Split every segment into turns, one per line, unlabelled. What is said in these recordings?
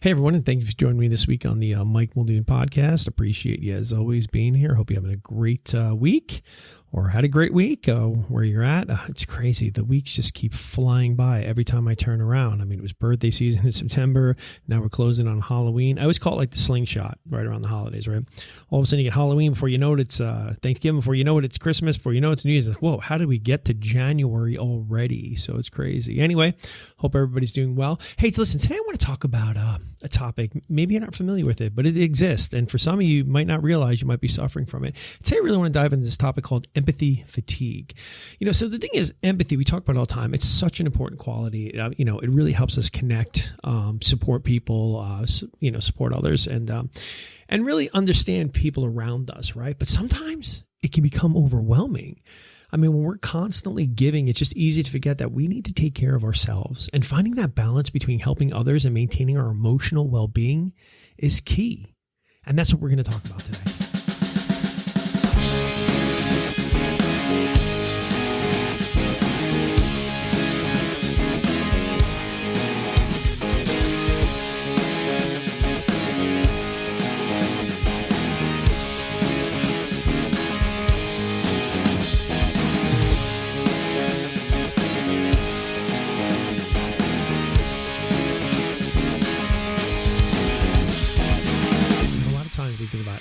Hey, everyone, and thank you for joining me this week on the Mike Muldoon podcast. Appreciate you, as always, being here. Hope you're having a great week or had a great week where you're at. It's crazy. The weeks just keep flying by every time I turn around. I mean, it was birthday season in September. Now we're closing on Halloween. I always call it like the slingshot right around the holidays, right? All of a sudden you get Halloween. Before you know it, it's Thanksgiving. Before you know it, it's Christmas. Before you know it, it's New Year's. Like, whoa, how did we get to January already? So it's crazy. Anyway, hope everybody's doing well. Hey, listen, today I want to talk about a topic. Maybe you're not familiar with it, but it exists. And for some of you might not realize you might be suffering from it. Today I really want to dive into this topic called empathy fatigue. So the thing is, empathy, we talk about it all the time. It's such an important quality. It really helps us connect, support people, support others, and really understand people around us, right? But sometimes it can become overwhelming. I mean, when we're constantly giving, it's just easy to forget that we need to take care of ourselves. And finding that balance between helping others and maintaining our emotional well-being is key. And that's what we're going to talk about today.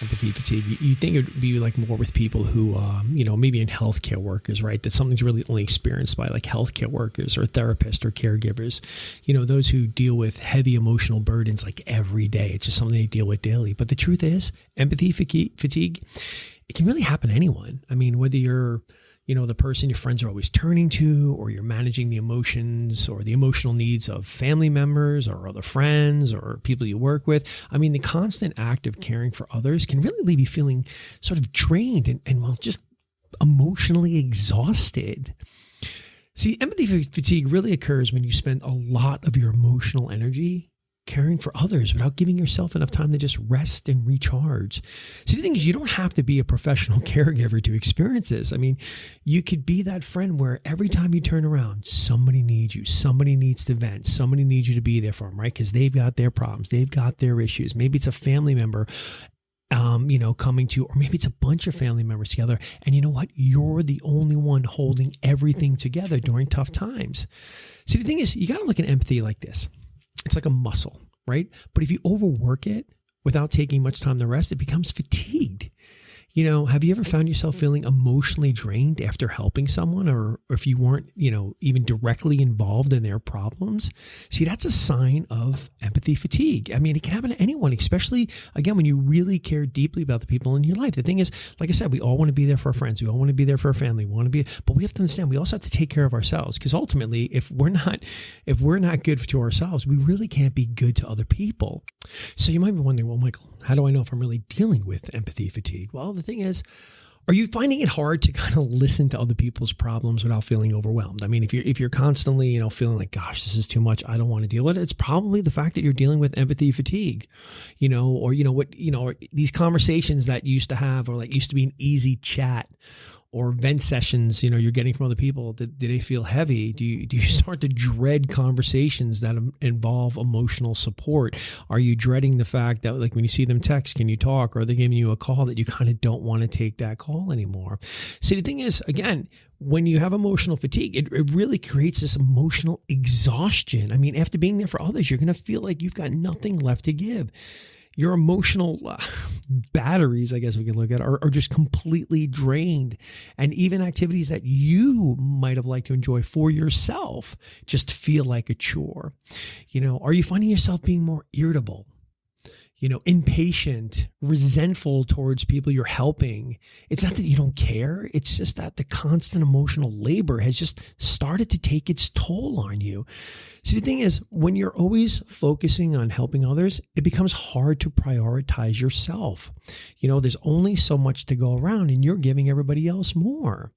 Empathy fatigue. You think it would be like more with people who, maybe in healthcare workers, right? That something's really only experienced by like healthcare workers or therapists or caregivers, those who deal with heavy emotional burdens like every day. It's just something they deal with daily. But the truth is, empathy fatigue, it can really happen to anyone. I mean, whether you're the person your friends are always turning to, or you're managing the emotions or the emotional needs of family members or other friends or people you work with. I mean, the constant act of caring for others can really leave you feeling sort of drained and just emotionally exhausted. See, empathy fatigue really occurs when you spend a lot of your emotional energy caring for others without giving yourself enough time to just rest and recharge. See, the thing is, you don't have to be a professional caregiver to experience this. I mean, you could be that friend where every time you turn around, somebody needs you, somebody needs to vent, somebody needs you to be there for them, right? Because they've got their problems, they've got their issues. Maybe it's a family member coming to, or maybe it's a bunch of family members together. And you know what? You're the only one holding everything together during tough times. See, the thing is, you got to look at empathy like this. It's like a muscle, right? But if you overwork it without taking much time to rest, it becomes fatigued. Have you ever found yourself feeling emotionally drained after helping someone, or if you weren't, even directly involved in their problems? See, that's a sign of empathy fatigue. I mean, it can happen to anyone, especially, again, when you really care deeply about the people in your life. The thing is, like I said, we all want to be there for our friends. We all want to be there for our family. But we have to understand, we also have to take care of ourselves, because ultimately, if we're not good to ourselves, we really can't be good to other people. So you might be wondering, well, Michael, how do I know if I'm really dealing with empathy fatigue? Well, the thing is, are you finding it hard to kind of listen to other people's problems without feeling overwhelmed? I mean, if you're constantly, feeling like, gosh, this is too much, I don't want to deal with it, it's probably the fact that you're dealing with empathy fatigue, or these conversations that you used to have, or like used to be an easy chat, or vent sessions, you're getting from other people. Do they feel heavy? Do you start to dread conversations that involve emotional support? Are you dreading the fact that, like, when you see them text, can you talk? Or are they giving you a call that you kind of don't want to take that call anymore? See, the thing is, again, when you have emotional fatigue, it really creates this emotional exhaustion. I mean, after being there for others, you're going to feel like you've got nothing left to give. Your emotional batteries, I guess we can look at, are just completely drained. And even activities that you might have liked to enjoy for yourself just feel like a chore. Are you finding yourself being more irritable? Impatient, resentful towards people you're helping? It's not that you don't care. It's just that the constant emotional labor has just started to take its toll on you. See, the thing is, when you're always focusing on helping others, it becomes hard to prioritize yourself. There's only so much to go around, and you're giving everybody else more.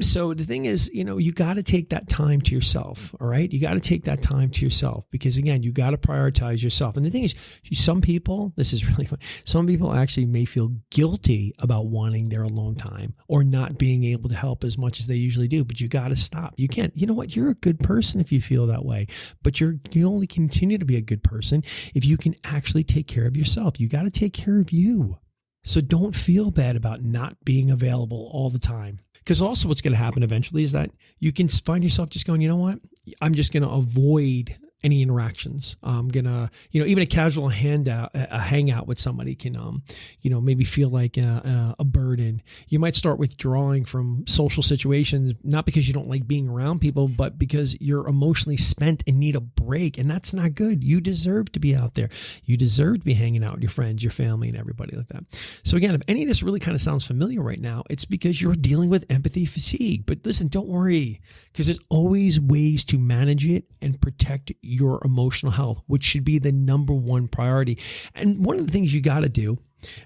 So the thing is, you got to take that time to yourself. All right. You got to take that time to yourself because again, you got to prioritize yourself. And the thing is, some people, this is really fun. Some people actually may feel guilty about wanting their alone time or not being able to help as much as they usually do, but you got to stop. You can't, you know what? You're a good person if you feel that way, but you only continue to be a good person if you can actually take care of yourself. You got to take care of you. So don't feel bad about not being available all the time. Because also what's going to happen eventually is that you can find yourself just going, you know what? I'm just going to avoid any interactions. I'm going to, even a casual hangout with somebody can, maybe feel like a burden. You might start withdrawing from social situations, not because you don't like being around people, but because you're emotionally spent and need a break. And that's not good. You deserve to be out there. You deserve to be hanging out with your friends, your family, and everybody like that. So again, if any of this really kind of sounds familiar right now, it's because you're dealing with empathy fatigue. But listen, don't worry, because there's always ways to manage it and protect your emotional health, which should be the number one priority. And one of the things you got to do,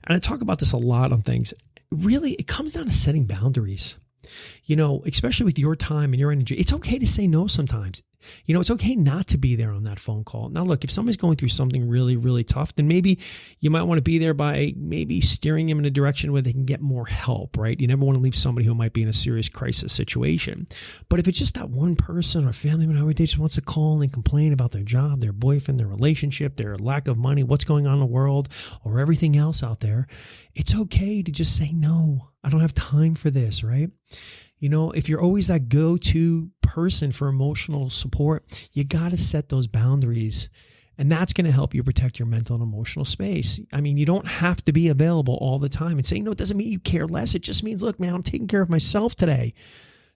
and I talk about this a lot on things, really, it comes down to setting boundaries. Especially with your time and your energy, it's okay to say no sometimes. It's okay not to be there on that phone call. Now, look, if somebody's going through something really, really tough, then maybe you might want to be there by maybe steering them in a direction where they can get more help, right? You never want to leave somebody who might be in a serious crisis situation. But if it's just that one person or family member who just wants to call and complain about their job, their boyfriend, their relationship, their lack of money, what's going on in the world, or everything else out there, it's okay to just say, no, I don't have time for this, right? If you're always that go-to person for emotional support, you got to set those boundaries. And that's going to help you protect your mental and emotional space. I mean, you don't have to be available all the time. And saying no, it doesn't mean you care less. It just means, look, man, I'm taking care of myself today.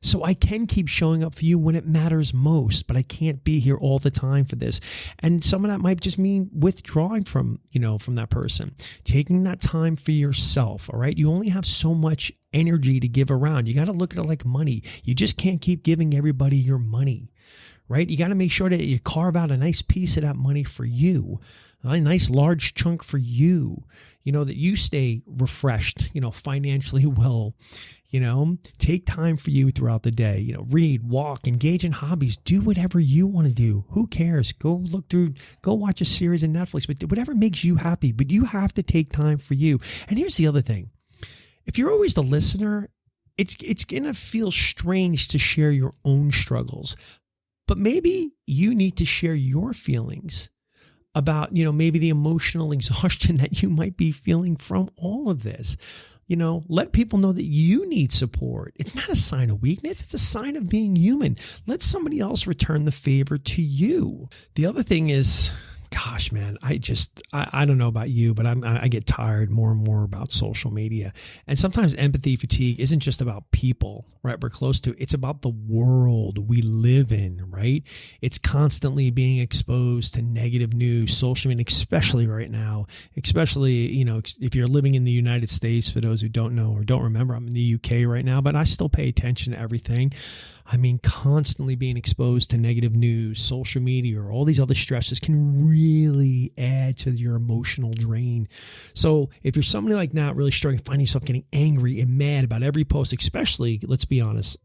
So I can keep showing up for you when it matters most, but I can't be here all the time for this. And some of that might just mean withdrawing from that person, taking that time for yourself. All right. You only have so much energy to give around. You got to look at it like money. You just can't keep giving everybody your money, right? You got to make sure that you carve out a nice piece of that money for you, a nice large chunk for you, that you stay refreshed, financially well. Take time for you throughout the day, read, walk, engage in hobbies, do whatever you want to do. Who cares? Go watch a series on Netflix, but whatever makes you happy, but you have to take time for you. And here's the other thing. If you're always the listener, it's going to feel strange to share your own struggles, but maybe you need to share your feelings about, maybe the emotional exhaustion that you might be feeling from all of this. Let people know that you need support. It's not a sign of weakness. It's a sign of being human. Let somebody else return the favor to you. The other thing is, gosh, man, I don't know about you, but I get tired more and more about social media. And sometimes empathy fatigue isn't just about people, right? We're close to. It's about the world we live in, right? It's constantly being exposed to negative news, social media, especially right now, especially, if you're living in the United States, for those who don't know or don't remember, I'm in the UK right now, but I still pay attention to everything. I mean, constantly being exposed to negative news, social media, or all these other stresses can really add to your emotional drain. So if you're somebody like that, really struggling, find yourself getting angry and mad about every post, especially, let's be honest,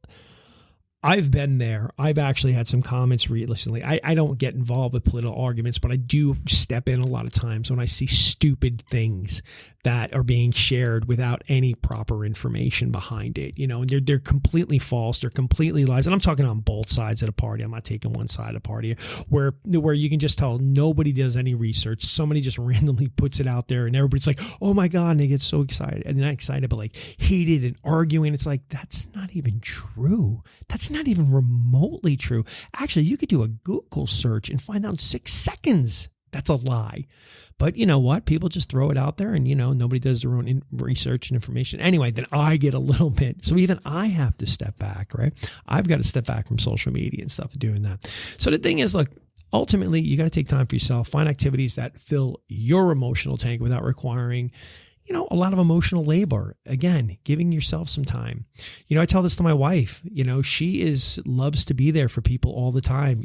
I've been there. I've actually had some comments recently. I don't get involved with political arguments, but I do step in a lot of times when I see stupid things that are being shared without any proper information behind it. And they're completely false. They're completely lies. And I'm talking on both sides of the party. I'm not taking one side of the party where you can just tell nobody does any research. Somebody just randomly puts it out there and everybody's like, oh my God, and they get so excited. And not excited, but like hated and arguing. It's like, that's not even true. That's not even remotely true. Actually, you could do a Google search and find out in 6 seconds that's a lie. But you know what? People just throw it out there and, nobody does their own research and information. Anyway, then I get a little bit. So even I have to step back, right? I've got to step back from social media and stuff doing that. So the thing is, look, ultimately, you got to take time for yourself. Find activities that fill your emotional tank without requiring a lot of emotional labor. Again, giving yourself some time. I tell this to my wife, she loves to be there for people all the time,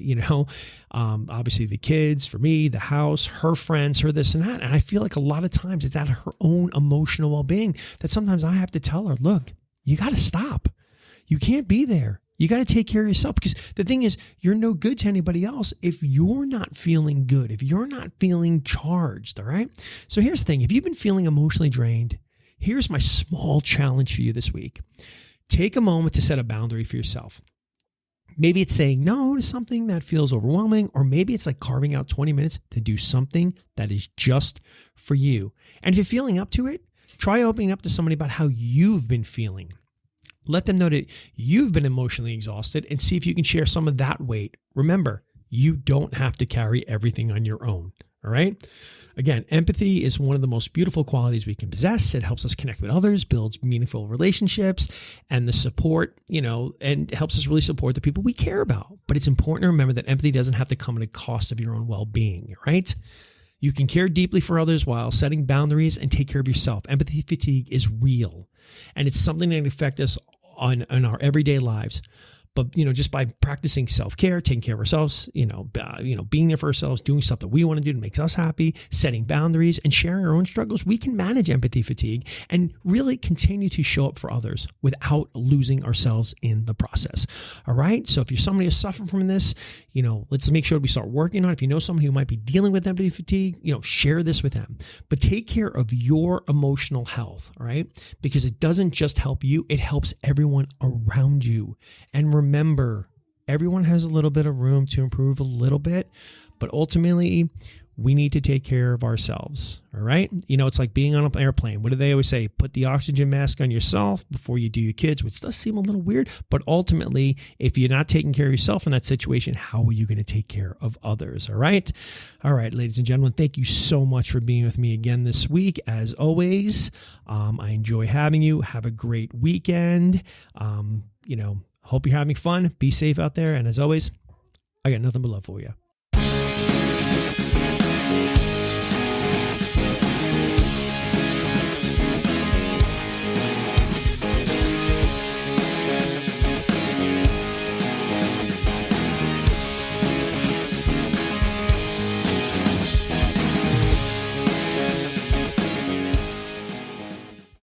obviously the kids, for me, the house, her friends, her this and that. And I feel like a lot of times it's at her own emotional well-being that sometimes I have to tell her, look, you got to stop. You can't be there. You got to take care of yourself, because the thing is, you're no good to anybody else if you're not feeling good, if you're not feeling charged. All right. So here's the thing. If you've been feeling emotionally drained, here's my small challenge for you this week. Take a moment to set a boundary for yourself. Maybe it's saying no to something that feels overwhelming, or maybe it's like carving out 20 minutes to do something that is just for you. And if you're feeling up to it, try opening up to somebody about how you've been feeling. Let them know that you've been emotionally exhausted, and see if you can share some of that weight. Remember, you don't have to carry everything on your own. All right. Again, empathy is one of the most beautiful qualities we can possess. It helps us connect with others, builds meaningful relationships, and the support, and helps us really support the people we care about. But it's important to remember that empathy doesn't have to come at a cost of your own well-being, right? You can care deeply for others while setting boundaries and take care of yourself. Empathy fatigue is real, and it's something that can affect us on our everyday lives. But, just by practicing self-care, taking care of ourselves, being there for ourselves, doing stuff that we want to do that makes us happy, setting boundaries, and sharing our own struggles, we can manage empathy fatigue and really continue to show up for others without losing ourselves in the process. All right. So if you're somebody who's suffering from this, let's make sure we start working on it. If you know somebody who might be dealing with empathy fatigue, share this with them. But take care of your emotional health, all right? Because it doesn't just help you, it helps everyone around you. And remember, everyone has a little bit of room to improve a little bit, but ultimately we need to take care of ourselves. All right. It's like being on an airplane. What do they always say? Put the oxygen mask on yourself before you do your kids, which does seem a little weird, but ultimately, if you're not taking care of yourself in that situation, how are you going to take care of others? All right. All right, ladies and gentlemen, thank you so much for being with me again this week. As always, I enjoy having you. Have a great weekend. Hope you're having fun. Be safe out there. And as always, I got nothing but love for you.